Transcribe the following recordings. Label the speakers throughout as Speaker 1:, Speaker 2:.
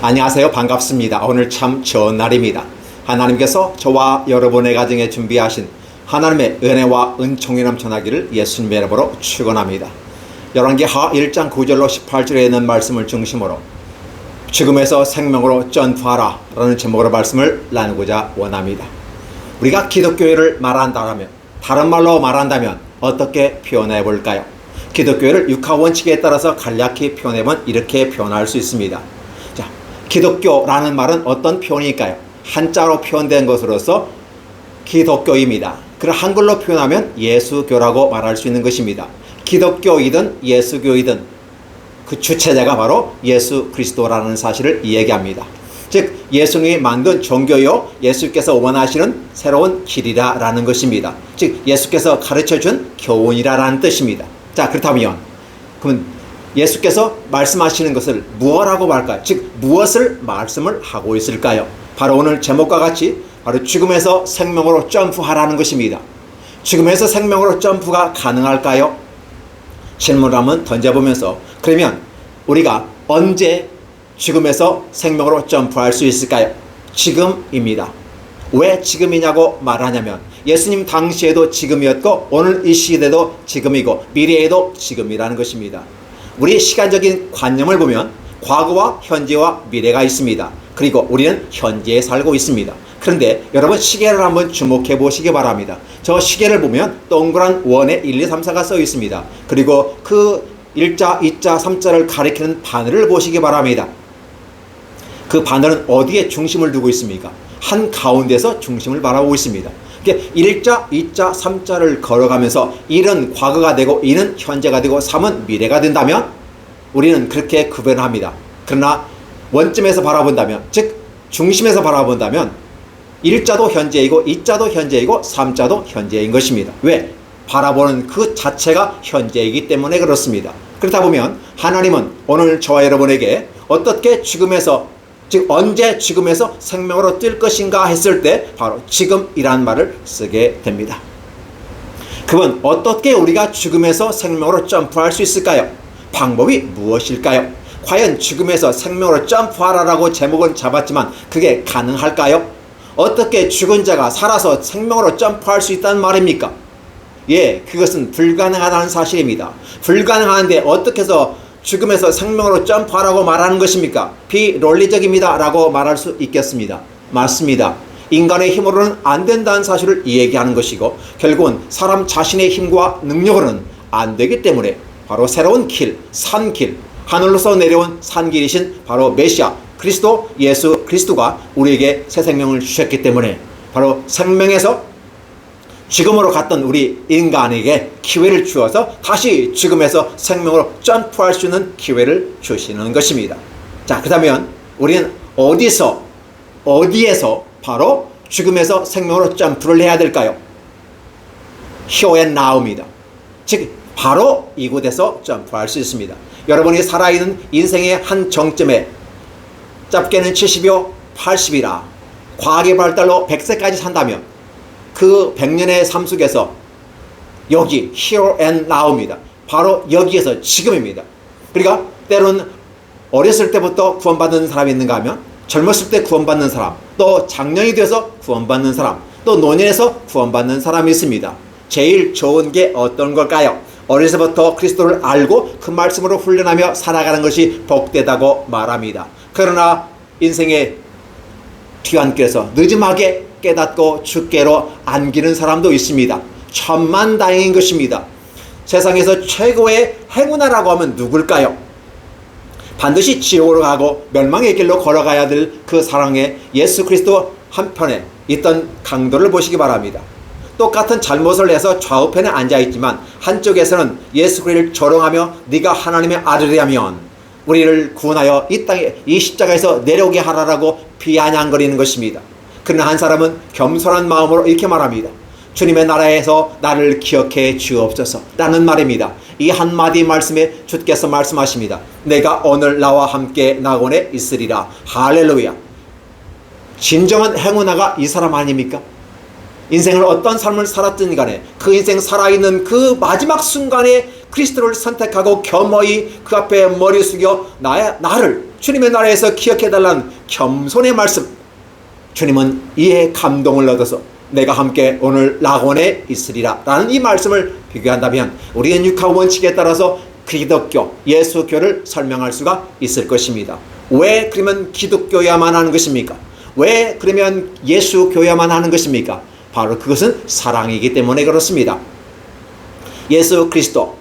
Speaker 1: 안녕하세요. 반갑습니다. 오늘 참 좋은 날입니다. 하나님께서 저와 여러분의 가정에 준비하신 하나님의 은혜와 은총이 넘쳐나기를 예수님의 이름으로 축원합니다. 열왕기하 1장 9절로 18절에 있는 말씀을 중심으로 죽음에서 생명으로 점프하라 라는 제목으로 말씀을 나누고자 원합니다. 우리가 기독교회를 말한다면, 다른 말로 말한다면 어떻게 표현해 볼까요? 기독교회를 육하 원칙에 따라서 간략히 표현해보면 이렇게 표현할 수 있습니다. 자, 기독교라는 말은 어떤 표현일까요? 한자로 표현된 것으로서 기독교입니다. 그걸 한글로 표현하면 예수교라고 말할 수 있는 것입니다. 기독교이든 예수교이든 그 주체자가 바로 예수 그리스도라는 사실을 이야기합니다. 즉 예수님이 만든 종교요, 예수께서 원하시는 새로운 길이라는 것입니다. 즉 예수께서 가르쳐준 교훈이라는 뜻입니다. 자, 그렇다면 그러면 예수께서 말씀하시는 것을 무엇이라고 말할까요? 즉 무엇을 말씀을 하고 있을까요? 바로 오늘 제목과 같이 바로 죽음에서 생명으로 점프하라는 것입니다. 죽음에서 생명으로 점프가 가능할까요? 질문을 한번 던져보면서, 그러면 우리가 언제 죽음에서 생명으로 점프할 수 있을까요? 지금입니다. 왜 지금이냐고 말하냐면 예수님 당시에도 지금이었고 오늘 이 시대도 지금이고 미래에도 지금이라는 것입니다. 우리 시간적인 관념을 보면 과거와 현재와 미래가 있습니다. 그리고 우리는 현재에 살고 있습니다. 그런데 여러분 시계를 한번 주목해 보시기 바랍니다. 저 시계를 보면 동그란 원에 1, 2, 3, 4가 써 있습니다. 그리고 그 1자, 2자, 3자를 가리키는 바늘을 보시기 바랍니다. 그 바늘은 어디에 중심을 두고 있습니까? 한 가운데서 중심을 바라보고 있습니다. 1자, 2자, 3자를 걸어가면서 1은 과거가 되고 2는 현재가 되고 3은 미래가 된다면 우리는 그렇게 구별합니다. 그러나 원점에서 바라본다면, 즉 중심에서 바라본다면 1자도 현재이고 2자도 현재이고 3자도 현재인 것입니다. 왜? 바라보는 그 자체가 현재이기 때문에 그렇습니다. 그렇다 보면 하나님은 오늘 저와 여러분에게 어떻게 죽음에서, 즉 언제 죽음에서 생명으로 뛸 것인가 했을 때 바로 지금이라는 말을 쓰게 됩니다. 그건 어떻게 우리가 죽음에서 생명으로 점프할 수 있을까요? 방법이 무엇일까요? 과연 죽음에서 생명으로 점프하라라고 제목은 잡았지만 그게 가능할까요? 어떻게 죽은 자가 살아서 생명으로 점프할 수 있다는 말입니까? 예, 그것은 불가능하다는 사실입니다. 불가능한데 어떻게 해서 죽음에서 생명으로 점프하라고 말하는 것입니까? 비논리적입니다 라고 말할 수 있겠습니다. 맞습니다. 인간의 힘으로는 안 된다는 사실을 이야기하는 것이고 결국은 사람 자신의 힘과 능력으로는 안 되기 때문에 바로 새로운 길, 산길, 하늘로서 내려온 산길이신 바로 메시아 그리스도, 예수 그리스도가 우리에게 새 생명을 주셨기 때문에 바로 생명에서 죽음으로 갔던 우리 인간에게 기회를 주어서 다시 죽음에서 생명으로 점프할 수 있는 기회를 주시는 것입니다. 자, 그렇다면 우리는 어디에서 바로 죽음에서 생명으로 점프를 해야 될까요? Here and now입니다. 즉 바로 이곳에서 점프할 수 있습니다. 여러분이 살아있는 인생의 한 정점에 짧게는 70이요 80이라 과학의 발달로 100세까지 산다면 그 100년의 삶 속에서 여기 here and now입니다. 바로 여기에서 지금입니다. 그러니까 때로는 어렸을 때부터 구원받는 사람이 있는가 하면 젊었을 때 구원받는 사람, 또 장년이 돼서 구원받는 사람, 또 노년에서 구원받는 사람이 있습니다. 제일 좋은 게 어떤 걸까요? 어려서부터 그리스도를 알고 그 말씀으로 훈련하며 살아가는 것이 복되다고 말합니다. 그러나 인생의 뒤안길에서 늦음하게 깨닫고 죽게로 안기는 사람도 있습니다. 천만다행인 것입니다. 세상에서 최고의 행운아라고 하면 누굴까요? 반드시 지옥으로 가고 멸망의 길로 걸어가야 될 그 사랑의 예수 그리스도 한편에 있던 강도를 보시기 바랍니다. 똑같은 잘못을 해서 좌우편에 앉아있지만 한쪽에서는 예수 그리스도를 조롱하며 네가 하나님의 아들이라면 우리를 구원하여 이 땅에 이 십자가에서 내려오게 하라라고 비아냥거리는 것입니다. 그러나 한 사람은 겸손한 마음으로 이렇게 말합니다. 주님의 나라에서 나를 기억해 주옵소서 라는 말입니다. 이 한마디 말씀에 주께서 말씀하십니다. 내가 오늘 나와 함께 낙원에 있으리라. 할렐루야. 진정한 행운아가 이 사람 아닙니까? 인생을 어떤 삶을 살았든 간에 그 인생 살아있는 그 마지막 순간에 그리스도를 선택하고 겸허히 그 앞에 머리 숙여 나를 주님의 나라에서 기억해달라는 겸손의 말씀, 주님은 이에 감동을 얻어서 내가 함께 오늘 낙원에 있으리라 라는 이 말씀을 비교한다면 우리는 육하고 원칙에 따라서 기독교, 예수교를 설명할 수가 있을 것입니다. 왜 그러면 기독교야만 하는 것입니까? 왜 그러면 예수교야만 하는 것입니까? 바로 그것은 사랑이기 때문에 그렇습니다. 예수 그리스도,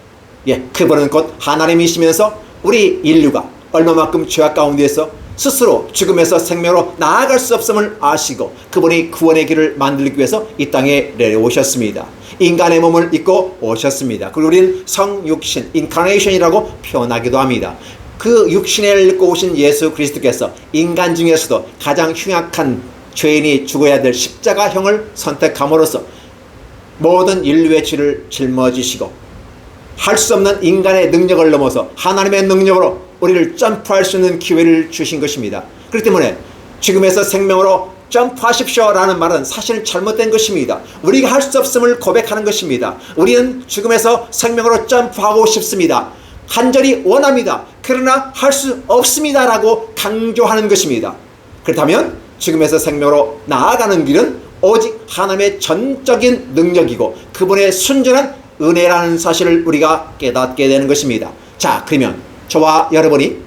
Speaker 1: 그분은 곧 하나님이시면서 우리 인류가 얼마만큼 죄악 가운데에서 스스로 죽음에서 생명으로 나아갈 수 없음을 아시고 그분이 구원의 길을 만들기 위해서 이 땅에 내려오셨습니다. 인간의 몸을 입고 오셨습니다. 그리고 우리는 성육신, 인카네이션이라고 표현하기도 합니다. 그 육신을 입고 오신 예수 그리스도께서 인간 중에서도 가장 흉악한 죄인이 죽어야 될 십자가형을 선택함으로써 모든 인류의 죄를 짊어지시고 할 수 없는 인간의 능력을 넘어서 하나님의 능력으로 우리를 점프할 수 있는 기회를 주신 것입니다. 그렇기 때문에 죽음에서 생명으로 점프하십시오 라는 말은 사실 잘못된 것입니다. 우리가 할 수 없음을 고백하는 것입니다. 우리는 죽음에서 생명으로 점프하고 싶습니다. 간절히 원합니다. 그러나 할 수 없습니다 라고 강조하는 것입니다. 그렇다면 죽음에서 생명으로 나아가는 길은 오직 하나님의 전적인 능력이고 그분의 순전한 은혜라는 사실을 우리가 깨닫게 되는 것입니다. 자, 그러면 저와 여러분이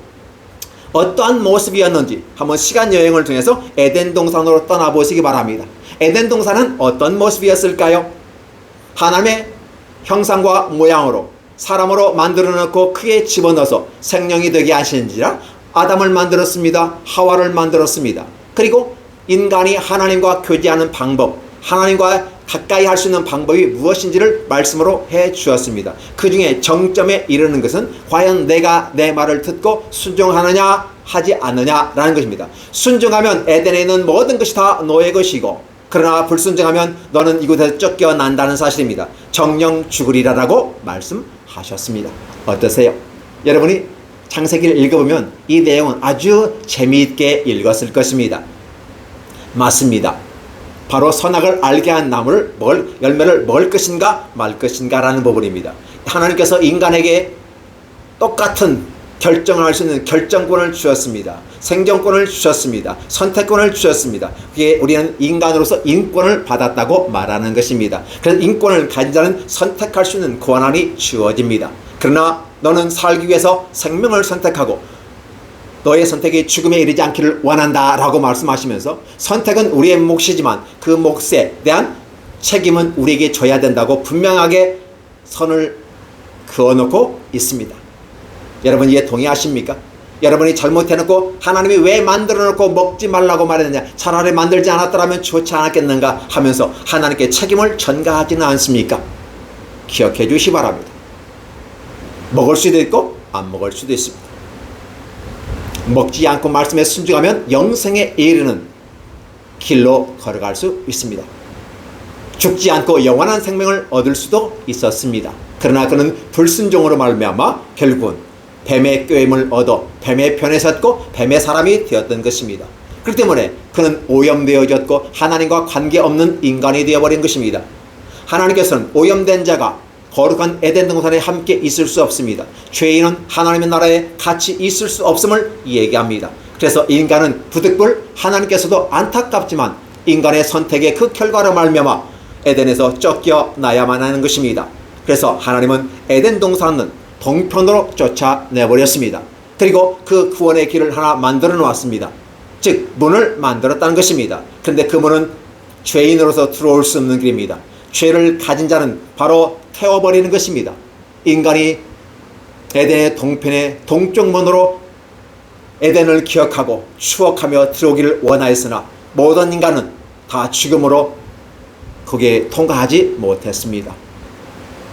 Speaker 1: 어떠한 모습이었는지 한번 시간 여행을 통해서 에덴 동산으로 떠나보시기 바랍니다. 에덴 동산은 어떤 모습이었을까요? 하나님의 형상과 모양으로 사람으로 만들어 놓고 크게 집어넣어서 생명이 되게 하시는지라 아담을 만들었습니다. 하와를 만들었습니다. 그리고 인간이 하나님과 교제하는 방법, 하나님과 가까이 할 수 있는 방법이 무엇인지를 말씀으로 해 주었습니다. 그 중에 정점에 이르는 것은 과연 내가 내 말을 듣고 순종하느냐 하지 않느냐라는 것입니다. 순종하면 에덴에 있는 모든 것이 다 너의 것이고 그러나 불순종하면 너는 이곳에서 쫓겨난다는 사실입니다. 정령 죽으리라라고 말씀하셨습니다. 어떠세요? 여러분이 창세기를 읽어보면 이 내용은 아주 재미있게 읽었을 것입니다. 맞습니다. 바로 선악을 알게 한 나무를 열매를 먹을 것인가 말 것인가 라는 부분입니다. 하나님께서 인간에게 똑같은 결정을 할 수 있는 결정권을 주셨습니다. 생존권을 주셨습니다. 선택권을 주셨습니다. 그게 우리는 인간으로서 인권을 받았다고 말하는 것입니다. 그래서 인권을 가진 자는 선택할 수 있는 권한이 주어집니다. 그러나 너는 살기 위해서 생명을 선택하고 너의 선택이 죽음에 이르지 않기를 원한다 라고 말씀하시면서 선택은 우리의 몫이지만 그 몫에 대한 책임은 우리에게 져야 된다고 분명하게 선을 그어놓고 있습니다. 여러분 이에 동의하십니까? 여러분이 잘못해놓고 하나님이 왜 만들어놓고 먹지 말라고 말했느냐, 차라리 만들지 않았더라면 좋지 않았겠는가 하면서 하나님께 책임을 전가하지는 않습니까? 기억해 주시기 바랍니다. 먹을 수도 있고 안 먹을 수도 있습니다. 먹지 않고 말씀에 순종하면 영생에 이르는 길로 걸어갈 수 있습니다. 죽지 않고 영원한 생명을 얻을 수도 있었습니다. 그러나 그는 불순종으로 말미암아 결국은 뱀의 꾀임을 얻어 뱀의 편에 섰고 뱀의 사람이 되었던 것입니다. 그렇기 때문에 그는 오염되어졌고 하나님과 관계없는 인간이 되어버린 것입니다. 하나님께서는 오염된 자가 거룩한 에덴 동산에 함께 있을 수 없습니다. 죄인은 하나님의 나라에 같이 있을 수 없음을 얘기합니다. 그래서 인간은 부득불 하나님께서도 안타깝지만 인간의 선택의 그 결과로 말미암아 에덴에서 쫓겨나야만 하는 것입니다. 그래서 하나님은 에덴 동산은 동편으로 쫓아내버렸습니다. 그리고 그 구원의 길을 하나 만들어 놓았습니다. 즉 문을 만들었다는 것입니다. 그런데 그 문은 죄인으로서 들어올 수 없는 길입니다. 죄를 가진 자는 바로 태워버리는 것입니다. 인간이 에덴의 동편의 동쪽 문으로 에덴을 기억하고 추억하며 들어오기를 원하였으나 모든 인간은 다 죽음으로 거기에 통과하지 못했습니다.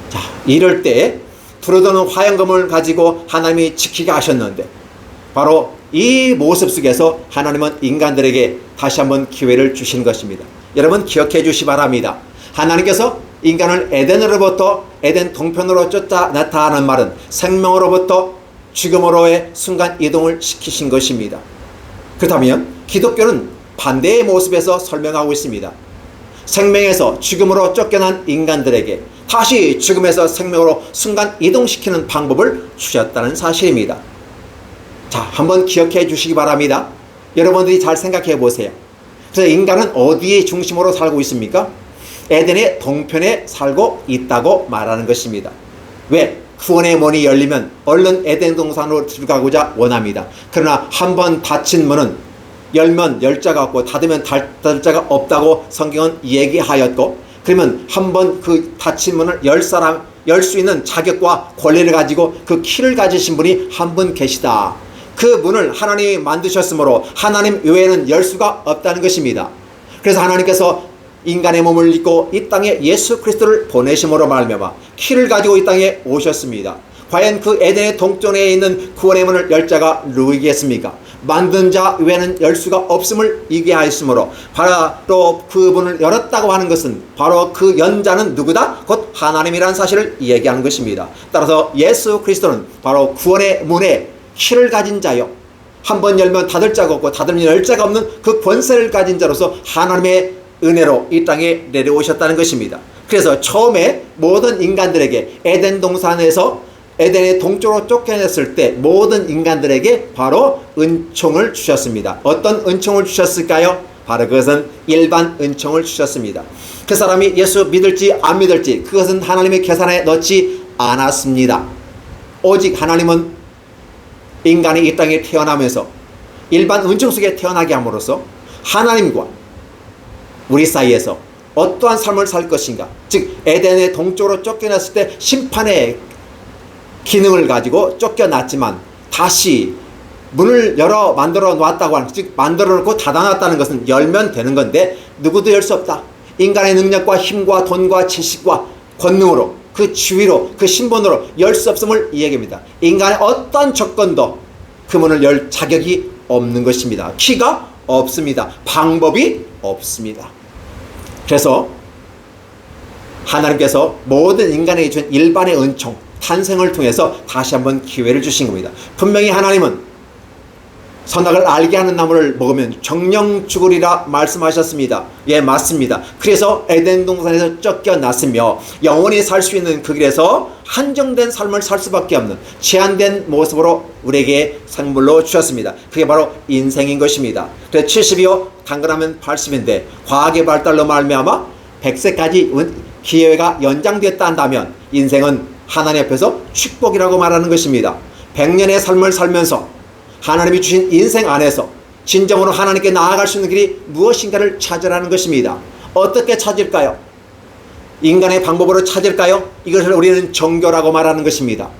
Speaker 1: 자, 이럴 때 불어도는 화염검을 가지고 하나님이 지키게 하셨는데 바로 이 모습 속에서 하나님은 인간들에게 다시 한번 기회를 주신 것입니다. 여러분 기억해 주시기 바랍니다. 하나님께서 인간을 에덴으로부터 에덴 동편으로 쫓아냈다 하는 말은 생명으로부터 죽음으로의 순간 이동을 시키신 것입니다. 그렇다면 기독교는 반대의 모습에서 설명하고 있습니다. 생명에서 죽음으로 쫓겨난 인간들에게 다시 죽음에서 생명으로 순간 이동시키는 방법을 주셨다는 사실입니다. 자, 한번 기억해 주시기 바랍니다. 여러분들이 잘 생각해 보세요. 그래서 인간은 어디에 중심으로 살고 있습니까? 에덴의 동편에 살고 있다고 말하는 것입니다. 왜? 구원의 문이 열리면 얼른 에덴 동산으로 들어가고자 원합니다. 그러나 한번 닫힌 문은 열면 열 자가 없고 닫으면 닫을 자가 없다고 성경은 얘기하였고, 그러면 한번 그 닫힌 문을 열 수 있는 자격과 권리를 가지고 그 키를 가지신 분이 한 분 계시다. 그 문을 하나님이 만드셨으므로 하나님 외에는 열 수가 없다는 것입니다. 그래서 하나님께서 인간의 몸을 입고 이 땅에 예수 그리스도를 보내심으로 말미암아 키를 가지고 이 땅에 오셨습니다. 과연 그 에덴의 동쪽에 있는 구원의 문을 열 자가 누구이겠습니까? 만든 자 외에는 열 수가 없음을 얘기하였으므로 바로 그 문을 열었다고 하는 것은 바로 그 연자는 누구다? 곧 하나님이라는 사실을 얘기하는 것입니다. 따라서 예수 그리스도는 바로 구원의 문에 키를 가진 자요, 한번 열면 닫을 자가 없고 닫으면 열 자가 없는 그 권세를 가진 자로서 하나님의 은혜로 이 땅에 내려오셨다는 것입니다. 그래서 처음에 모든 인간들에게 에덴 동산에서 에덴의 동쪽으로 쫓겨냈을 때 모든 인간들에게 바로 은총을 주셨습니다. 어떤 은총을 주셨을까요? 바로 그것은 일반 은총을 주셨습니다. 그 사람이 예수 믿을지 안 믿을지 그것은 하나님의 계산에 넣지 않았습니다. 오직 하나님은 인간이 이 땅에 태어나면서 일반 은총 속에 태어나게 함으로써 하나님과 우리 사이에서 어떠한 삶을 살 것인가, 즉 에덴의 동쪽으로 쫓겨났을 때 심판의 기능을 가지고 쫓겨났지만 다시 문을 열어 만들어 놨다고 하는, 즉 만들어 놓고 닫아놨다는 것은 열면 되는 건데 누구도 열 수 없다. 인간의 능력과 힘과 돈과 지식과 권능으로 그 지위로 그 신분으로 열 수 없음을 이야기합니다. 인간의 어떤 조건도 그 문을 열 자격이 없는 것입니다. 키가 없습니다. 방법이 없습니다. 그래서 하나님께서 모든 인간에게 준 일반의 은총, 탄생을 통해서 다시 한번 기회를 주신 겁니다. 분명히 하나님은 선악을 알게 하는 나무를 먹으면 정령 죽으리라 말씀하셨습니다. 예, 맞습니다. 그래서 에덴 동산에서 쫓겨났으며 영원히 살 수 있는 그 길에서 한정된 삶을 살 수밖에 없는 제한된 모습으로 우리에게 상물로 주셨습니다. 그게 바로 인생인 것입니다. 그래서 70이요 당근하면 80인데 과학의 발달로 말미암아 100세까지 기회가 연장됐다 한다면 인생은 하나님 앞에서 축복이라고 말하는 것입니다. 100년의 삶을 살면서 하나님이 주신 인생 안에서 진정으로 하나님께 나아갈 수 있는 길이 무엇인가를 찾으라는 것입니다. 어떻게 찾을까요? 인간의 방법으로 찾을까요? 이것을 우리는 정교라고 말하는 것입니다.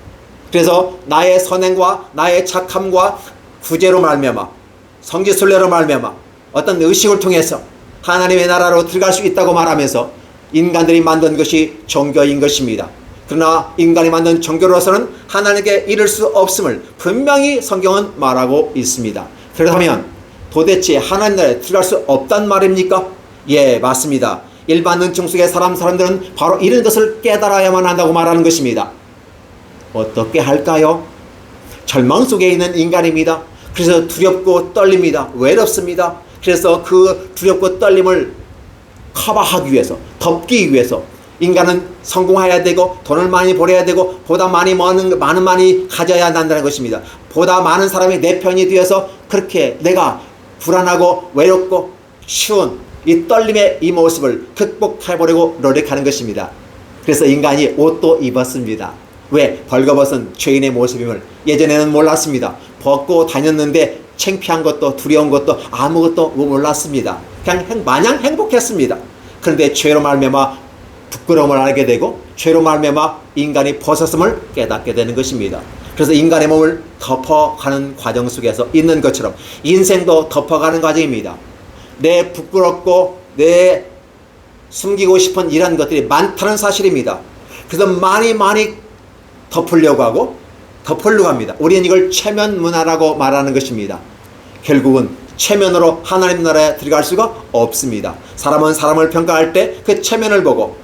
Speaker 1: 그래서 나의 선행과 나의 착함과 구제로 말미암아 성지순례로 말미암아 어떤 의식을 통해서 하나님의 나라로 들어갈 수 있다고 말하면서 인간들이 만든 것이 정교인 것입니다. 그러나 인간이 만든 정교로서는 하나님께 이를 수 없음을 분명히 성경은 말하고 있습니다. 그렇다면 도대체 하나님 나라에 들어갈 수 없단 말입니까? 예, 맞습니다. 일반 은총 속의 사람들은 바로 이런 것을 깨달아야만 한다고 말하는 것입니다. 어떻게 할까요? 절망 속에 있는 인간입니다. 그래서 두렵고 떨립니다. 외롭습니다. 그래서 그 두렵고 떨림을 커버하기 위해서, 덮기 위해서 인간은 성공해야 되고 돈을 많이 벌어야 되고 보다 많이 가져야 한다는 것입니다. 보다 많은 사람이 내 편이 되어서 그렇게 내가 불안하고 외롭고 쉬운 이 떨림의 이 모습을 극복해보려고 노력하는 것입니다. 그래서 인간이 옷도 입었습니다. 왜? 벌거벗은 죄인의 모습임을 예전에는 몰랐습니다. 벗고 다녔는데 창피한 것도 두려운 것도 아무것도 몰랐습니다. 그냥 마냥 행복했습니다. 그런데 죄로 말미암아 부끄러움을 알게 되고 죄로 말미암아 인간이 벗었음을 깨닫게 되는 것입니다. 그래서 인간의 몸을 덮어가는 과정 속에서 있는 것처럼 인생도 덮어가는 과정입니다. 내 부끄럽고 내 숨기고 싶은 이런 것들이 많다는 사실입니다. 그래서 많이 덮으려고 하고 덮으려고 합니다. 우리는 이걸 체면 문화라고 말하는 것입니다. 결국은 체면으로 하나님 나라에 들어갈 수가 없습니다. 사람은 사람을 평가할 때 그 체면을 보고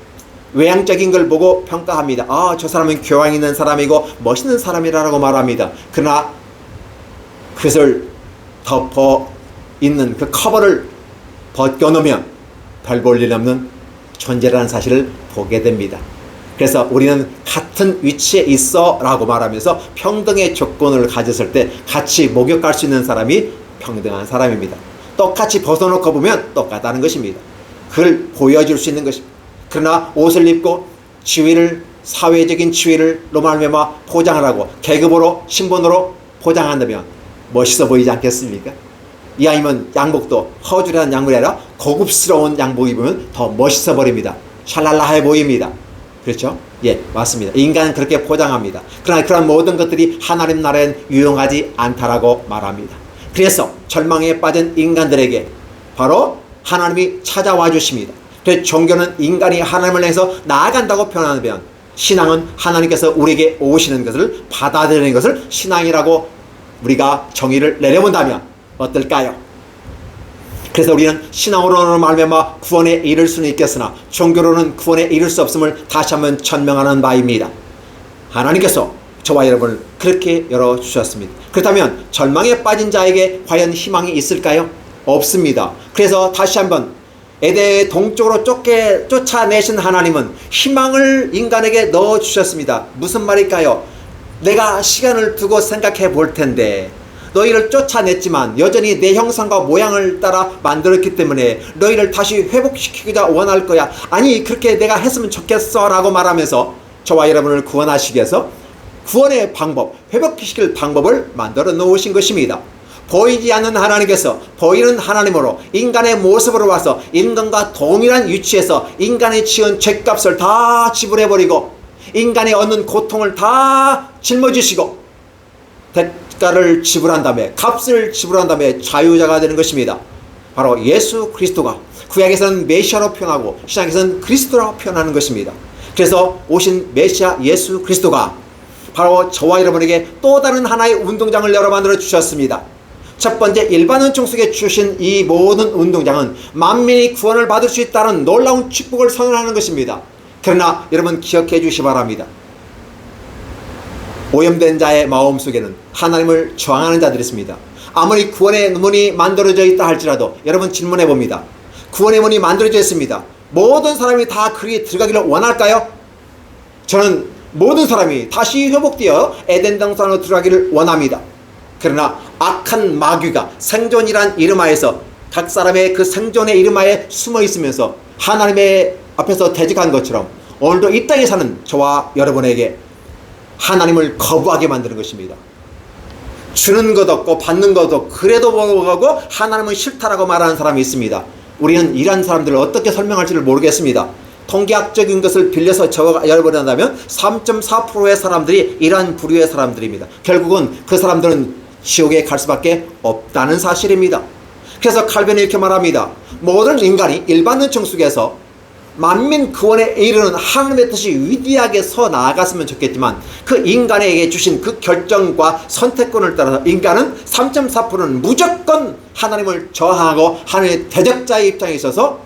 Speaker 1: 외향적인 걸 보고 평가합니다. 아, 저 사람은 교양 있는 사람이고 멋있는 사람이라고 말합니다. 그러나 그것을 덮어 있는 그 커버를 벗겨놓으면 별 볼 일 없는 존재라는 사실을 보게 됩니다. 그래서 우리는 같은 위치에 있어 라고 말하면서 평등의 조건을 가졌을 때 같이 목욕할 수 있는 사람이 평등한 사람입니다. 똑같이 벗어놓고 보면 똑같다는 것입니다. 그걸 보여줄 수 있는 것입니다. 그러나 옷을 입고 지위를, 사회적인 지위를로 말미암아 포장을 하고 계급으로, 신분으로 포장한다면 멋있어 보이지 않겠습니까? 이왕이면 양복도 허술한 양복이 아니라 고급스러운 양복 입으면 더 멋있어 버립니다. 샬랄라해 보입니다. 그렇죠? 예, 맞습니다. 인간은 그렇게 포장합니다. 그러나 그런 모든 것들이 하나님 나라엔 유용하지 않다라고 말합니다. 그래서 절망에 빠진 인간들에게 바로 하나님이 찾아와 주십니다. 그래서 종교는 인간이 하나님을 향해서 나아간다고 표현하면, 신앙은 하나님께서 우리에게 오시는 것을 받아들이는 것을 신앙이라고 우리가 정의를 내려본다면 어떨까요? 그래서 우리는 신앙으로는 말미암아 구원에 이를 수는 있겠으나 종교로는 구원에 이를 수 없음을 다시 한번 천명하는 바입니다. 하나님께서 저와 여러분을 그렇게 열어주셨습니다. 그렇다면 절망에 빠진 자에게 과연 희망이 있을까요? 없습니다. 그래서 다시 한번 에덴의 동쪽으로 쫓아내신 하나님은 희망을 인간에게 넣어주셨습니다. 무슨 말일까요? 내가 시간을 두고 생각해 볼 텐데 너희를 쫓아냈지만 여전히 내 형상과 모양을 따라 만들었기 때문에 너희를 다시 회복시키고자 원할 거야. 아니 그렇게 내가 했으면 좋겠어 라고 말하면서 저와 여러분을 구원하시기 위해서 구원의 방법, 회복시킬 방법을 만들어 놓으신 것입니다. 보이지 않는 하나님께서 보이는 하나님으로 인간의 모습으로 와서 인간과 동일한 위치에서 인간이 지은 죄값을 다 지불해버리고 인간이 얻는 고통을 다 짊어지시고 대가를 지불한 다음에, 값을 지불한 다음에 자유자가 되는 것입니다. 바로 예수 그리스도가 구약에서는 메시아로 표현하고 신약에서는 그리스도라고 표현하는 것입니다. 그래서 오신 메시아 예수 그리스도가 바로 저와 여러분에게 또 다른 하나의 운동장을 열어 만들어 주셨습니다. 첫 번째, 일반 은총 속에 주신 이 모든 운동장은 만민이 구원을 받을 수 있다는 놀라운 축복을 선언하는 것입니다. 그러나 여러분 기억해 주시기 바랍니다. 오염된 자의 마음속에는 하나님을 저항하는 자들이 있습니다. 아무리 구원의 문이 만들어져 있다 할지라도 여러분 질문해 봅니다. 구원의 문이 만들어져 있습니다. 모든 사람이 다 그리에 들어가기를 원할까요? 저는 모든 사람이 다시 회복되어 에덴 동산으로 들어가기를 원합니다. 그러나 악한 마귀가 생존이란 이름하에서 각 사람의 그 생존의 이름하에 숨어 있으면서 하나님의 앞에서 대적한 것처럼 오늘도 이 땅에 사는 저와 여러분에게 하나님을 거부하게 만드는 것입니다. 주는 것 없고 받는 것 없고 그래도 뭐하고 하나님은 싫다라고 말하는 사람이 있습니다. 우리는 이러한 사람들을 어떻게 설명할지를 모르겠습니다. 통계학적인 것을 빌려서 여러분한다면 3.4%의 사람들이 이러한 부류의 사람들입니다. 결국은 그 사람들은 지옥에 갈 수밖에 없다는 사실입니다. 그래서 칼빈이 이렇게 말합니다. 모든 인간이 일반 은총 속에서 만민 구원에 이르는 하나님의 뜻이 위대하게 서 나아갔으면 좋겠지만 그 인간에게 주신 그 결정과 선택권을 따라서 인간은 3.4%는 무조건 하나님을 저항하고 하나님의 대적자의 입장에 있어서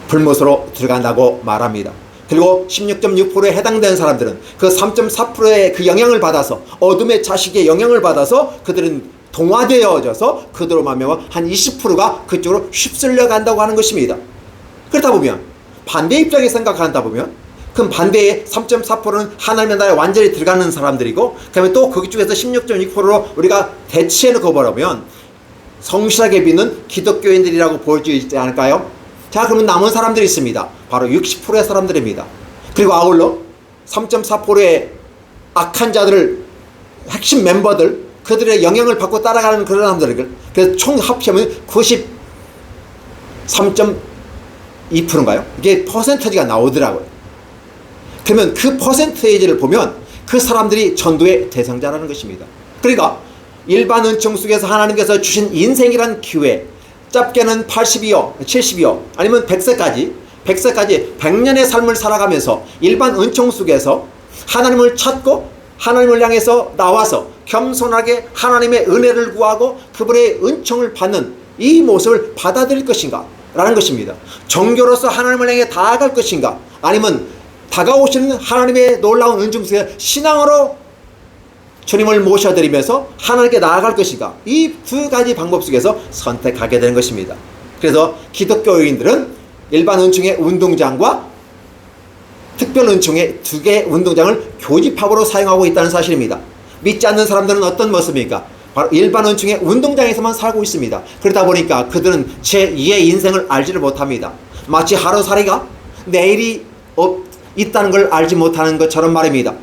Speaker 1: 불못으로 들어간다고 말합니다. 그리고 16.6%에 해당되는 사람들은 그 3.4%의 그 영향을 받아서 어둠의 자식의 영향을 받아서 그들은 동화되어져서 그대로 말미암아 한 20%가 그쪽으로 휩쓸려 간다고 하는 것입니다. 그렇다 보면 반대 입장에 생각한다 보면 그럼 반대의 3.4%는 하나님의 나라에 완전히 들어가는 사람들이고 그다음에 또 거기 쪽에서 16.6%로 우리가 대치해놓고 보면 성실하게 믿는 기독교인들이라고 보일 수 있지 않을까요? 자, 그러면 남은 사람들이 있습니다. 바로 60%의 사람들입니다. 그리고 아울러 3.4%의 악한 자들을 핵심 멤버들 그들의 영향을 받고 따라가는 그런 사람들 그래서 총 합치면 93.2%인가요? 이게 퍼센테이지가 나오더라고요. 그러면 그 퍼센테이지를 보면 그 사람들이 전도의 대상자라는 것입니다. 그러니까 일반 은총 속에서 하나님께서 주신 인생이란 기회 짧게는 80이요, 70이요, 아니면 100세까지 100년의 삶을 살아가면서 일반 은총 속에서 하나님을 찾고 하나님을 향해서 나와서 겸손하게 하나님의 은혜를 구하고 그분의 은총을 받는 이 모습을 받아들일 것인가 라는 것입니다. 종교로서 하나님을 향해 다가갈 것인가 아니면 다가오시는 하나님의 놀라운 은총 속에 신앙으로 주님을 모셔드리면서 하나님께 나아갈 것인가 이 두 가지 방법 속에서 선택하게 되는 것입니다. 그래서 기독교인들은 일반 은총의 운동장과 특별 은총의 두 개의 운동장을 교집합으로 사용하고 있다는 사실입니다. 믿지 않는 사람들은 어떤 모습입니까? 바로 일반 은총의 운동장에서만 살고 있습니다. 그러다 보니까 그들은 제2의 인생을 알지를 못합니다. 마치 하루살이가 내일이 있다는 걸 알지 못하는 것처럼 말입니다.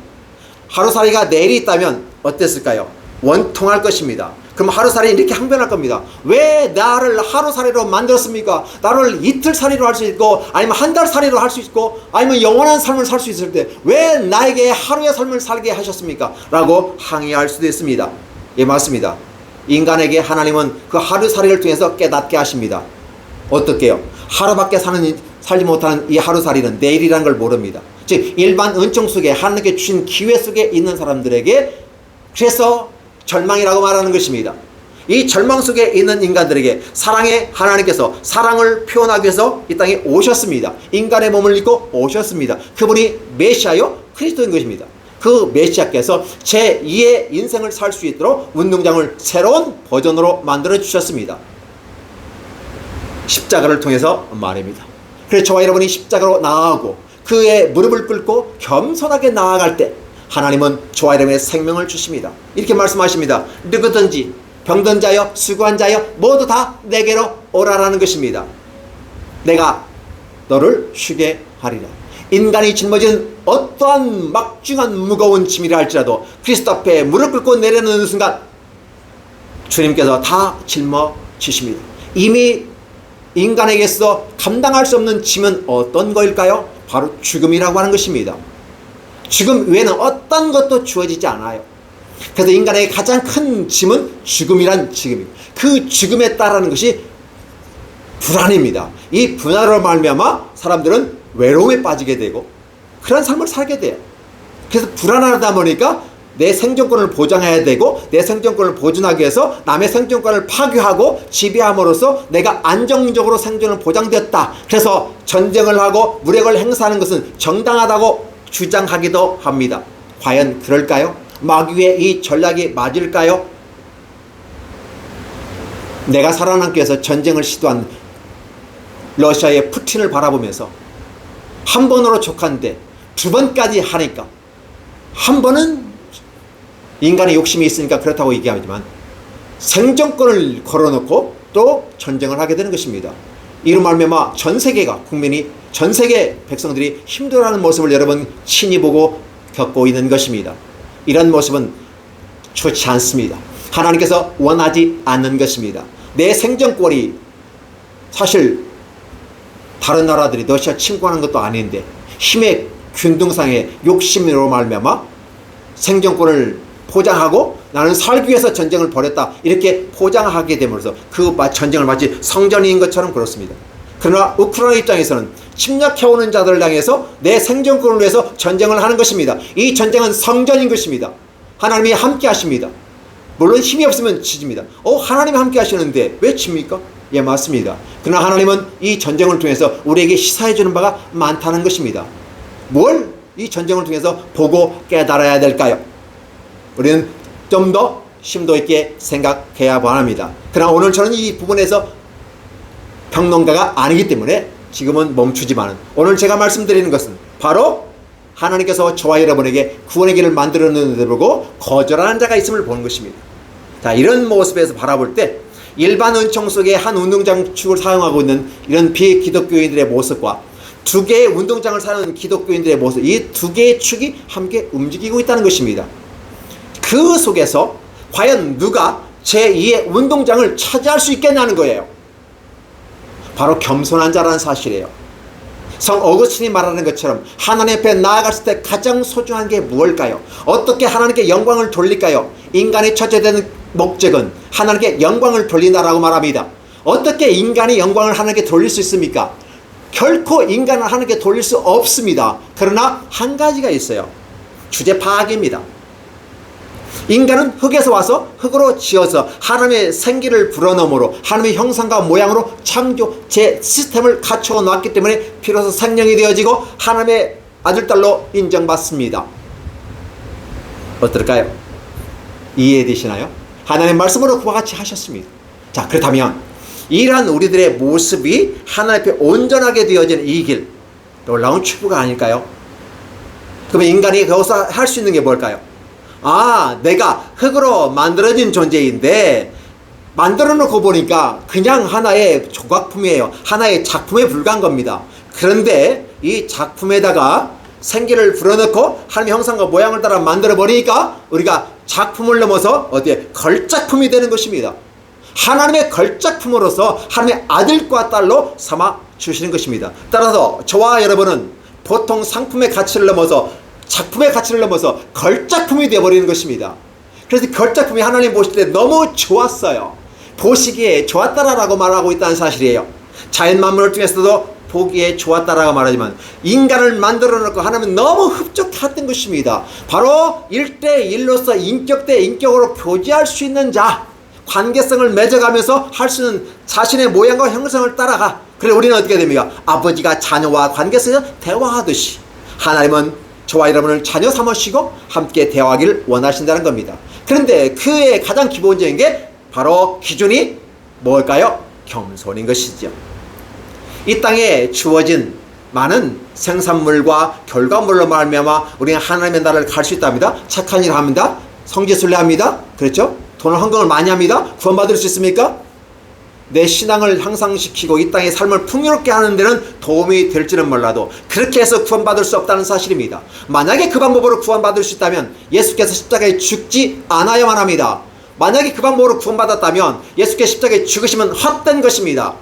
Speaker 1: 하루살이가 내일이 있다면 어땠을까요? 원통할 것입니다. 그럼 하루살이 이렇게 항변할 겁니다. 왜 나를 하루살이로 만들었습니까? 나를 이틀살이로 할 수 있고 아니면 한 달살이로 할 수 있고 아니면 영원한 삶을 살 수 있을 때 왜 나에게 하루의 삶을 살게 하셨습니까? 라고 항의할 수도 있습니다. 예, 맞습니다. 인간에게 하나님은 그 하루살이를 통해서 깨닫게 하십니다. 어떻게요? 하루밖에 살지 못하는 이 하루살이는 내일이라는 걸 모릅니다. 즉 일반 은총 속에 하나님께 주신 기회 속에 있는 사람들에게 그래서 절망이라고 말하는 것입니다. 이 절망 속에 있는 인간들에게 사랑의 하나님께서 사랑을 표현하기 위해서 이 땅에 오셨습니다. 인간의 몸을 입고 오셨습니다. 그분이 메시아요 그리스도인 것입니다. 그 메시아께서 제2의 인생을 살 수 있도록 운동장을 새로운 버전으로 만들어 주셨습니다. 십자가를 통해서 말입니다. 그래서 저와 여러분이 십자가로 나아가고 그의 무릎을 꿇고 겸손하게 나아갈 때 하나님은 저와 여러분의 생명을 주십니다. 이렇게 말씀하십니다. 누구든지 병든 자여 수고한 자여 모두 다 내게로 오라라는 것입니다. 내가 너를 쉬게 하리라. 인간이 짊어진 어떠한 막중한 무거운 짐이라 할지라도 그리스도 앞에 무릎 꿇고 내려놓는 순간 주님께서 다 짊어지십니다. 이미 인간에게서 감당할 수 없는 짐은 어떤 거일까요? 바로 죽음이라고 하는 것입니다. 죽음 외에는 어떤 것도 주어지지 않아요. 그래서 인간의 가장 큰 짐은 죽음이란 죽음입니다. 그 죽음에 따르는 것이 불안입니다. 이 불안으로 말미암아 사람들은 외로움에 빠지게 되고 그런 삶을 살게 돼요. 그래서 불안하다 보니까 내 생존권을 보장해야 되고 내 생존권을 보존하기 위해서 남의 생존권을 파괴하고 지배함으로써 내가 안정적으로 생존을 보장되었다. 그래서 전쟁을 하고 무력을 행사하는 것은 정당하다고 주장하기도 합니다. 과연 그럴까요? 마귀의 이 전략이 맞을까요? 내가 살아남기 위해서 전쟁을 시도한 러시아의 푸틴을 바라보면서 한 번으로 족한데 두 번까지 하니까 한 번은 인간의 욕심이 있으니까 그렇다고 얘기하지만 생존권을 걸어놓고 또 전쟁을 하게 되는 것입니다. 이로 말미암아 전 세계가 국민이 전 세계 백성들이 힘들어하는 모습을 여러분 친히 보고 겪고 있는 것입니다. 이런 모습은 좋지 않습니다. 하나님께서 원하지 않는 것입니다. 내 생존권이 사실 다른 나라들이 러시아 침공하는 것도 아닌데 힘의 균등상의 욕심으로 말미암아 생존권을 포장하고 나는 살기 위해서 전쟁을 벌였다 이렇게 포장하게 됨으로써 그 전쟁을 마치 성전인 것처럼 그렇습니다. 그러나 우크라이나 입장에서는 침략해오는 자들을 향해서 내 생존권을 위해서 전쟁을 하는 것입니다. 이 전쟁은 성전인 것입니다. 하나님이 함께 하십니다. 물론 힘이 없으면 지집니다. 하나님이 함께 하시는데 왜 칩니까? 예, 맞습니다. 그러나 하나님은 이 전쟁을 통해서 우리에게 시사해 주는 바가 많다는 것입니다. 뭘 이 전쟁을 통해서 보고 깨달아야 될까요? 우리는 좀 더 심도 있게 생각해야 합니다. 그러나 오늘 저는 이 부분에서 평론가가 아니기 때문에 지금은 멈추지만 오늘 제가 말씀드리는 것은 바로 하나님께서 저와 여러분에게 구원의 길을 만들었는데 보고 거절하는 자가 있음을 보는 것입니다. 자, 이런 모습에서 바라볼 때 일반 은총 속에 한 운동장 축을 사용하고 있는 이런 비기독교인들의 모습과 두 개의 운동장을 사용하는 기독교인들의 모습, 이 두 개의 축이 함께 움직이고 있다는 것입니다. 그 속에서 과연 누가 제2의 운동장을 차지할 수 있겠냐는 거예요. 바로 겸손한 자라는 사실이에요. 성 어거스틴이 말하는 것처럼 하나님 앞에 나아갔을 때 가장 소중한 게 무엇일까요? 어떻게 하나님께 영광을 돌릴까요? 인간이 첫째되는 목적은 하나님께 영광을 돌린다라고 말합니다. 어떻게 인간이 영광을 하나님께 돌릴 수 있습니까? 결코 인간을 하나님께 돌릴 수 없습니다. 그러나 한 가지가 있어요. 주제 파악입니다. 인간은 흙에서 와서 흙으로 지어서 하나님의 생기를 불어넣음으로 하나님의 형상과 모양으로 창조 제 시스템을 갖춰 놨기 때문에 비로소 생명이 되어지고 하나님의 아들딸로 인정받습니다. 어떨까요? 이해되시나요? 하나님의 말씀으로 그와 같이 하셨습니다. 자, 그렇다면 이러한 우리들의 모습이 하나님 앞에 온전하게 되어지는 이 길, 놀라운 축복가 아닐까요? 그러면 인간이 거기서 할 수 있는 게 뭘까요? 내가 흙으로 만들어진 존재인데 만들어 놓고 보니까 그냥 하나의 조각품이에요. 하나의 작품에 불과한 겁니다. 그런데 이 작품에다가 생기를 불어넣고 하나님의 형상과 모양을 따라 만들어 버리니까 우리가 작품을 넘어서 어디에 걸작품이 되는 것입니다. 하나님의 걸작품으로서 하나님의 아들과 딸로 삼아 주시는 것입니다. 따라서 저와 여러분은 보통 상품의 가치를 넘어서 작품의 가치를 넘어서 걸작품이 되어버리는 것입니다. 그래서 걸작품이 하나님 보실 때 너무 좋았어요. 보시기에 좋았다라고 말하고 있다는 사실이에요. 자연 만물 중에서도 보기에 좋았다라고 말하지만 인간을 만들어 놓고 하나님은 너무 흡족했던 것입니다. 바로 1대1로서 인격 대 인격으로 교제할 수 있는 자, 관계성을 맺어가면서 할 수 있는 자신의 모양과 형상을 따라가. 그래 우리는 어떻게 됩니까? 아버지가 자녀와 관계에서 대화하듯이 하나님은 저와 여러분을 자녀 삼으시고 함께 대화하기를 원하신다는 겁니다. 그런데 그의 가장 기본적인 게 바로 기준이 뭘까요? 겸손인 것이죠. 이 땅에 주어진 많은 생산물과 결과물로 말미암아 우리는 하나님의 나라를 갈 수 있답니다. 착한 일을 합니다. 성지순례 합니다. 그렇죠? 돈을 헌금을 많이 합니다. 구원받을 수 있습니까? 내 신앙을 향상시키고 이 땅의 삶을 풍요롭게 하는 데는 도움이 될지는 몰라도 그렇게 해서 구원받을 수 없다는 사실입니다. 만약에 그 방법으로 구원받을 수 있다면 예수께서 십자가에 죽지 않아야만 합니다. 만약에 그 방법으로 구원받았다면 예수께서 십자가에 죽으시면 헛된 것입니다.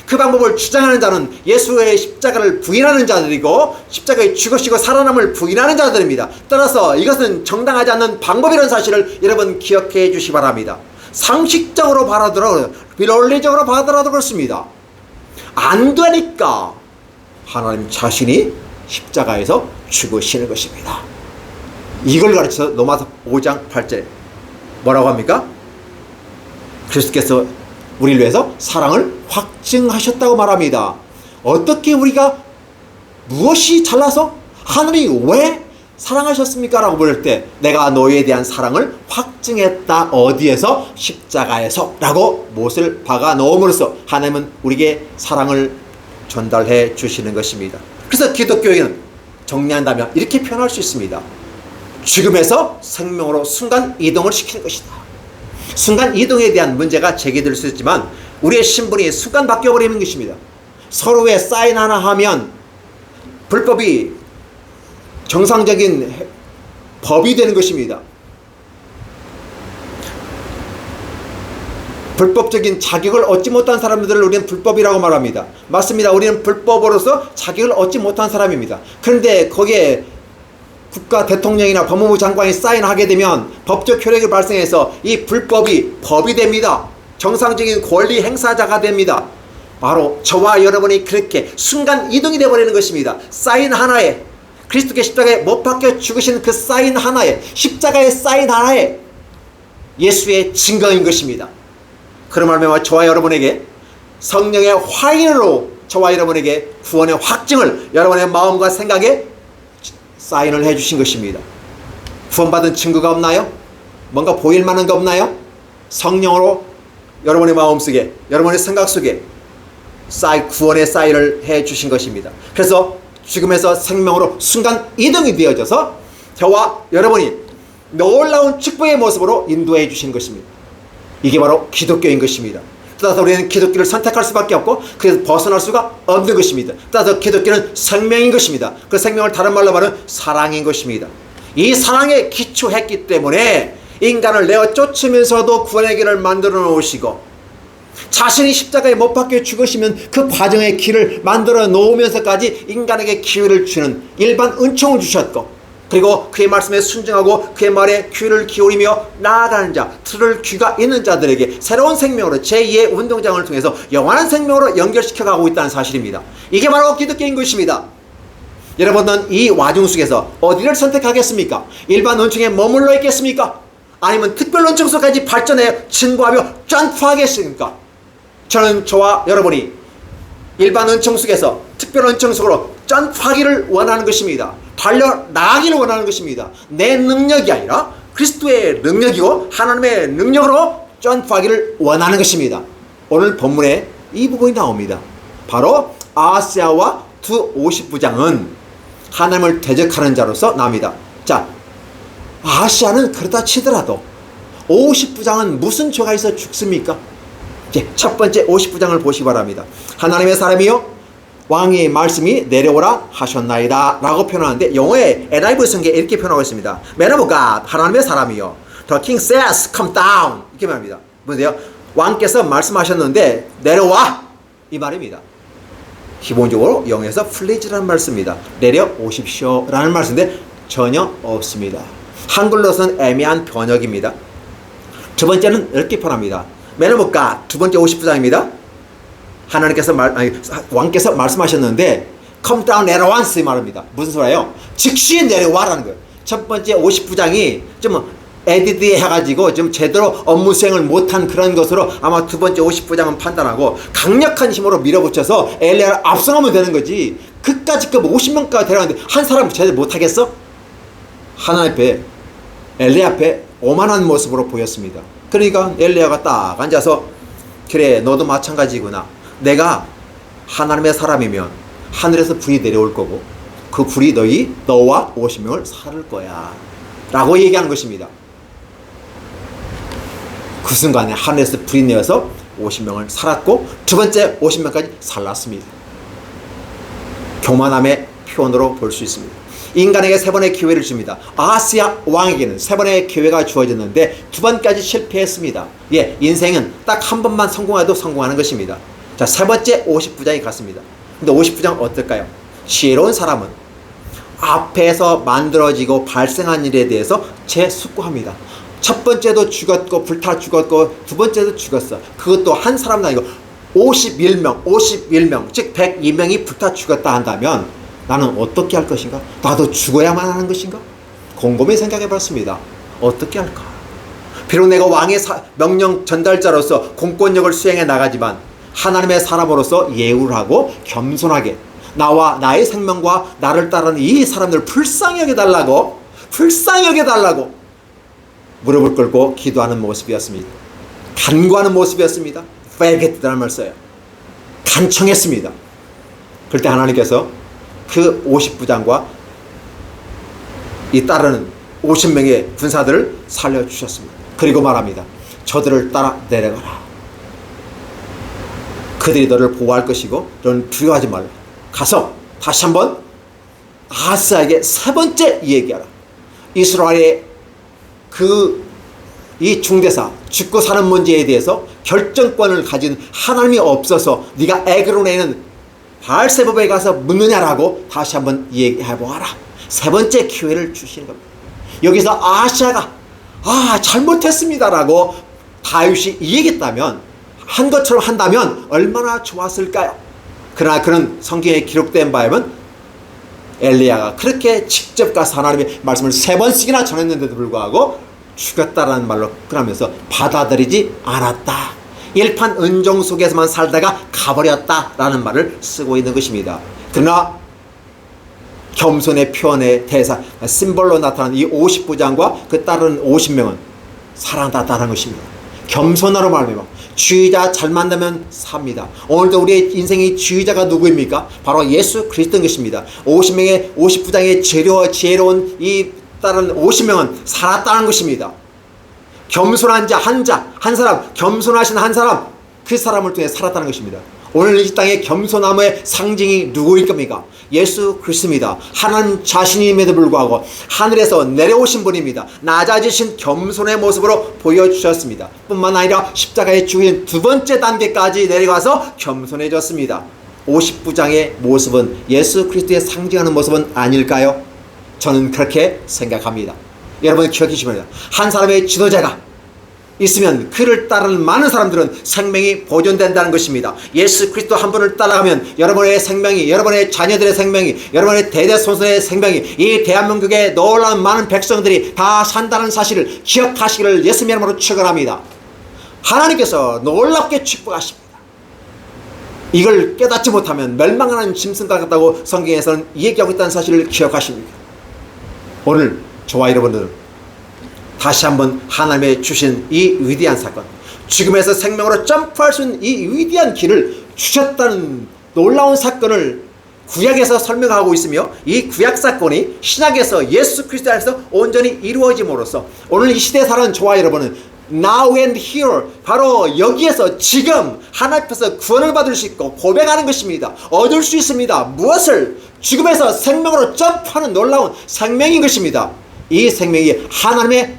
Speaker 1: 그 방법을 주장하는 자는 예수의 십자가를 부인하는 자들이고 십자가에 죽으시고 살아남을 부인하는 자들입니다. 따라서 이것은 정당하지 않는 방법이라는 사실을 여러분 기억해 주시기 바랍니다. 상식적으로 봐라더라도 비논리적으로 봐더라도 그렇습니다. 안 되니까 하나님 자신이 십자가에서 죽으시는 것입니다. 이걸 가르쳐서 로마서 5장 8절에 뭐라고 합니까? 그리스도께서 우리를 위해서 사랑을 확증하셨다고 말합니다. 어떻게 우리가 무엇이 잘나서 하나님이 왜 사랑하셨습니까? 라고 물을 때 내가 너희에 대한 사랑을 확증했다. 어디에서? 십자가에서 라고 못을 박아 넣음으로써 하나님은 우리에게 사랑을 전달해 주시는 것입니다. 그래서 기독교인은 정리한다면 이렇게 표현할 수 있습니다. 죽음에서 생명으로 순간 이동을 시키는 것이다. 순간 이동에 대한 문제가 제기될 수 있지만 우리의 신분이 순간 바뀌어버리는 것입니다. 서로의 사인 하나 하면 불법이 정상적인 법이 되는 것입니다. 불법적인 자격을 얻지 못한 사람들을 우리는 불법이라고 말합니다. 맞습니다. 우리는 불법으로서 자격을 얻지 못한 사람입니다. 그런데 거기에 국가 대통령이나 법무부 장관이 사인하게 되면 법적 효력이 발생해서 이 불법이 법이 됩니다. 정상적인 권리 행사자가 됩니다. 바로 저와 여러분이 그렇게 순간 이동이 되어버리는 것입니다. 사인 하나에 그리스도께 십자가에 못 박혀 죽으신 그 사인 하나에 십자가의 사인 하나에 예수의 증거인 것입니다. 그런 말미암아 저와 여러분에게 성령의 화인으로 저와 여러분에게 구원의 확증을 여러분의 마음과 생각에 사인을 해주신 것입니다. 구원받은 증거가 없나요? 뭔가 보일 만한 거 없나요? 성령으로 여러분의 마음속에 여러분의 생각 속에 구원의 사인을 해주신 것입니다. 그래서 죽음에서 생명으로 순간 이동이 되어져서 저와 여러분이 놀라운 축복의 모습으로 인도해 주신 것입니다. 이게 바로 기독교인 것입니다. 따라서 우리는 기독교를 선택할 수밖에 없고 그래서 벗어날 수가 없는 것입니다. 따라서 기독교는 생명인 것입니다. 그 생명을 다른 말로 말하면 사랑인 것입니다. 이 사랑에 기초했기 때문에 인간을 내어 쫓으면서도 구원의 길을 만들어 놓으시고 자신이 십자가에 못 박혀 죽으시면 그 과정의 길을 만들어 놓으면서까지 인간에게 기회를 주는 일반 은총을 주셨고 그리고 그의 말씀에 순종하고 그의 말에 귀를 기울이며 나아가는 자, 들을 귀가 있는 자들에게 새로운 생명으로 제2의 운동장을 통해서 영원한 생명으로 연결시켜 가고 있다는 사실입니다. 이게 바로 기독교인 것입니다. 여러분은 이 와중 속에서 어디를 선택하겠습니까? 일반 은총에 머물러 있겠습니까? 아니면 특별 은총소까지 발전해 증거하며 점프하겠습니까? 저는 저와 여러분이 일반 은총 속에서 특별 은총 속으로 점프하기를 원하는 것입니다. 달려나가기를 원하는 것입니다. 내 능력이 아니라 그리스도의 능력이고 하나님의 능력으로 점프하기를 원하는 것입니다. 오늘 본문에 이 부분이 나옵니다. 바로 아하스야와 두 50부장은 하나님을 대적하는 자로서 나옵니다. 자, 아하스야는 그렇다 치더라도 50부장은 무슨 죄가 있어 죽습니까? 첫 번째 50부장을 보시기 바랍니다. 하나님의 사람이요 왕의 말씀이 내려오라 하셨나이다 라고 표현하는데, 영어의 NIV 성경에 이렇게 표현하고 있습니다. Man of God, 하나님의 사람이요, The king says come down, 이렇게 말합니다. 뭔데요? 왕께서 말씀하셨는데 내려와, 이 말입니다. 기본적으로 영어에서 please라는 말씀입니다. 내려오십시오 라는 말씀인데 전혀 없습니다. 한글로서는 애매한 번역입니다. 두 번째는 이렇게 표현합니다. Man of God, 두 번째 50부장입니다. 하나님께서 왕께서 말씀하셨는데 come down at once 말합니다. 무슨 소리예요? 즉시 내려와라는 거예요. 첫 번째 50부장이 좀 에디드에 해가지고 좀 제대로 업무 수행을 못한 그런 것으로 아마 두 번째 50부장은 판단하고 강력한 힘으로 밀어붙여서 엘리야를 압송하면 되는 거지, 그까짓 그 50명까지 데려가는데 한 사람 제대로 못하겠어? 하나님 앞에, 엘리야 앞에 오만한 모습으로 보였습니다. 그러니까 엘리야가 딱 앉아서 그래, 너도 마찬가지구나. 내가 하나님의 사람이면 하늘에서 불이 내려올 거고 그 불이 너와 50명을 살을 거야 라고 얘기하는 것입니다. 그 순간에 하늘에서 불이 내려서 50명을 살았고 두 번째 50명까지 살랐습니다. 교만함의 표현으로 볼 수 있습니다. 인간에게 세 번의 기회를 줍니다. 아하스야 왕에게는 세 번의 기회가 주어졌는데 두 번까지 실패했습니다. 인생은 딱 한 번만 성공해도 성공하는 것입니다. 자, 세 번째 50부장이 갔습니다. 근데 50부장 어떨까요? 지혜로운 사람은 앞에서 만들어지고 발생한 일에 대해서 재숙고합니다. 첫 번째도 죽었고 불타 죽었고 두 번째도 죽었어. 그것도 한 사람도 아니고 51명 즉 102명이 불타 죽었다 한다면 나는 어떻게 할 것인가? 나도 죽어야만 하는 것인가? 곰곰이 생각해 봤습니다. 어떻게 할까? 비록 내가 왕의 명령 전달자로서 공권력을 수행해 나가지만 하나님의 사람으로서 예우를 하고 겸손하게 나와 나의 생명과 나를 따르는 이 사람들을 불쌍히 여겨달라고 무릎을 꿇고 기도하는 모습이었습니다. 간구하는 모습이었습니다. 베게트라는 말 써요. 간청했습니다. 그럴 때 하나님께서 그 50부장과 이 따르는 50명의 군사들을 살려주셨습니다. 그리고 말합니다. 저들을 따라 내려가라. 그들이 너를 보호할 것이고 너는 두려워하지 말라. 가서 다시 한번 아하스야에게 세 번째 얘기하라. 이스라엘의 이 중대사 죽고 사는 문제에 대해서 결정권을 가진 하나님이 없어서 네가 에그론에 있는 바알세바에 가서 묻느냐라고 다시 한번 얘기해보아라. 세 번째 기회를 주시는 겁니다. 여기서 아하스야가 잘못했습니다라고 다윗이 얘기했다면, 한 것처럼 한다면 얼마나 좋았을까요? 그러나 그런 성경에 기록된 바에 보면 엘리야가 그렇게 직접 가서 하나님의 말씀을 세 번씩이나 전했는데도 불구하고 죽였다라는 말로 그러면서 받아들이지 않았다. 일판 은종 속에서만 살다가 가버렸다라는 말을 쓰고 있는 것입니다. 그러나 겸손의 표현의 대사, 심벌로 나타난 이 50부장과 그 따르는 50명은 사랑받았다는 것입니다. 겸손하로 말하면 지휘자 잘 만나면 삽니다. 오늘도 우리의 인생의 지휘자가 누구입니까? 바로 예수 그리스도인 것입니다. 50부장의 지혜로운 이 따른 50명은 살았다는 것입니다. 겸손한 자, 한 사람, 겸손하신 한 사람, 그 사람을 통해 살았다는 것입니다. 오늘 이 땅의 겸손함의 상징이 누구일 겁니까? 예수 그리스도입니다. 하나님 자신임에도 불구하고 하늘에서 내려오신 분입니다. 낮아지신 겸손의 모습으로 보여주셨습니다. 뿐만 아니라 십자가에 죽으신 두 번째 단계까지 내려가서 겸손해졌습니다. 50부장의 모습은 예수 그리스도의 상징하는 모습은 아닐까요? 저는 그렇게 생각합니다. 여러분 기억하시기 바랍니다. 한 사람의 지도자가 있으면 그를 따르는 많은 사람들은 생명이 보존된다는 것입니다. 예수 그리스도 한 분을 따라가면 여러분의 생명이, 여러분의 자녀들의 생명이, 여러분의 대대손손의 생명이, 이 대한민국의 놀라운 많은 백성들이 다 산다는 사실을 기억하시기를 예수님 이름으로 축원합니다. 하나님께서 놀랍게 축복하십니다. 이걸 깨닫지 못하면 멸망하는 짐승과 같다고 성경에서는 얘기하고 있다는 사실을 기억하십니까? 오늘 저와 여러분들은 다시 한번 하나님의 주신 이 위대한 사건, 죽음에서 생명으로 점프할 수 있는 이 위대한 길을 주셨다는 놀라운 사건을 구약에서 설명하고 있으며, 이 구약 사건이 신약에서 예수 그리스도 안에서 온전히 이루어짐으로써 오늘 이 시대에 사는 저와 여러분은 now and here, 바로 여기에서 지금 하나님 앞에서 구원을 받을 수 있고 고백하는 것입니다. 얻을 수 있습니다. 무엇을? 죽음에서 생명으로 점프하는 놀라운 생명인 것입니다. 이 생명이 하나님의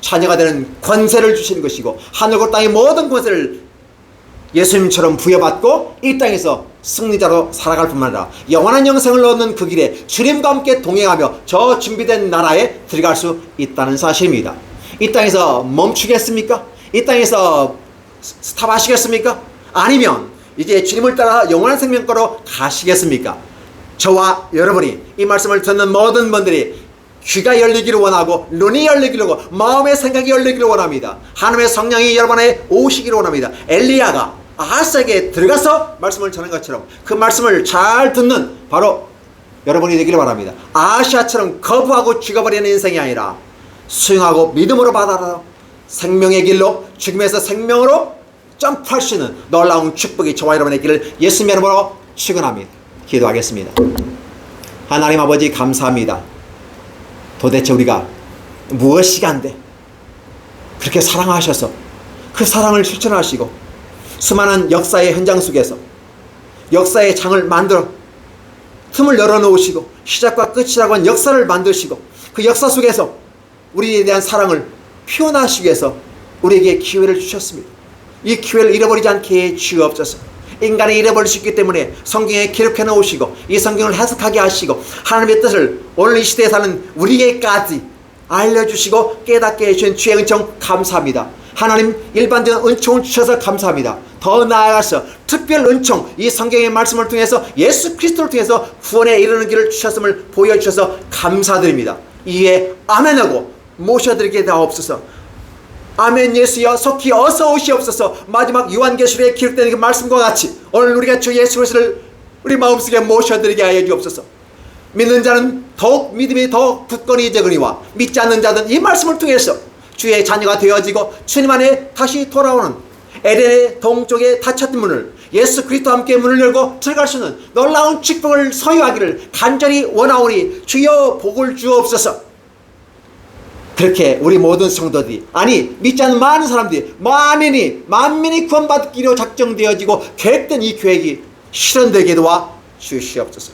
Speaker 1: 자녀가 되는 권세를 주시는 것이고, 하늘과 땅의 모든 권세를 예수님처럼 부여받고 이 땅에서 승리자로 살아갈 뿐만 아니라 영원한 영생을 얻는 그 길에 주님과 함께 동행하며 저 준비된 나라에 들어갈 수 있다는 사실입니다. 이 땅에서 멈추겠습니까? 이 땅에서 스탑하시겠습니까? 아니면 이제 주님을 따라 영원한 생명과로 가시겠습니까? 저와 여러분이 이 말씀을 듣는 모든 분들이 귀가 열리기를 원하고 눈이 열리기를 원하고 마음의 생각이 열리기를 원합니다. 하나님의 성령이 여러분에 오시기를 원합니다. 엘리야가 아하스에게 들어가서 말씀을 전한 것처럼 그 말씀을 잘 듣는 바로 여러분이 되기를 바랍니다. 아하시아처럼 거부하고 죽어버리는 인생이 아니라 수용하고 믿음으로 받아라 생명의 길로 죽음에서 생명으로 점프할 수 있는 놀라운 축복이 저와 여러분의 길을 예수님의 이름으로 축원합니다. 기도하겠습니다. 하나님 아버지 감사합니다. 도대체 우리가 무엇이 간데 그렇게 사랑하셔서 그 사랑을 실천하시고 수많은 역사의 현장 속에서 역사의 장을 만들어 틈을 열어놓으시고 시작과 끝이라고 한 역사를 만드시고 그 역사 속에서 우리에 대한 사랑을 표현하시기 위해서 우리에게 기회를 주셨습니다. 이 기회를 잃어버리지 않게 주옵소서. 인간이 잃어버릴 수 있기 때문에 성경에 기록해 놓으시고 이 성경을 해석하게 하시고 하나님의 뜻을 오늘 이 시대에 사는 우리에게까지 알려주시고 깨닫게 해주신 주의 은총 감사합니다. 하나님 일반적인 은총을 주셔서 감사합니다. 더 나아가서 특별 은총, 이 성경의 말씀을 통해서 예수 그리스도를 통해서 구원에 이르는 길을 주셨음을 보여주셔서 감사드립니다. 이에 아멘하고 모셔드리게 되옵소서. 아멘. 예수여 속히 어서 오시옵소서. 마지막 요한계시록에 기록되는 그 말씀과 같이 오늘 우리가 주 예수 그리스도를 우리 마음속에 모셔드리게 하여 주옵소서. 믿는 자는 더욱 믿음이 더욱 굳건히 되거니와 믿지 않는 자는 이 말씀을 통해서 주의 자녀가 되어지고 주님 안에 다시 돌아오는 에덴의 동쪽에 닫혔던 문을 예수 그리스도와 함께 문을 열고 들어갈 수 있는 놀라운 축복을 소유하기를 간절히 원하오니 주여 복을 주옵소서. 그렇게 우리 모든 성도들이, 아니 믿지 않는 많은 사람들이 만민이 구원받기로 작정되어지고 계획된 이 계획이 실현되게 도와 주시옵소서.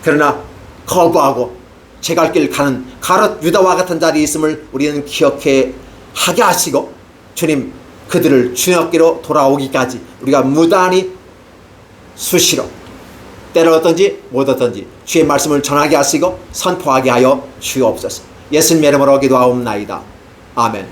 Speaker 1: 그러나 거부하고 제 갈 길 가는 가롯 유다와 같은 자리에 있음을 우리는 기억해 하게 하시고 주님 그들을 주님 앞께로 돌아오기까지 우리가 무단히 수시로 때를 얻든지 못 얻든지 주의 말씀을 전하게 하시고 선포하게 하여 주옵소서. 예수님의 이름으로 기도하옵나이다. 아멘.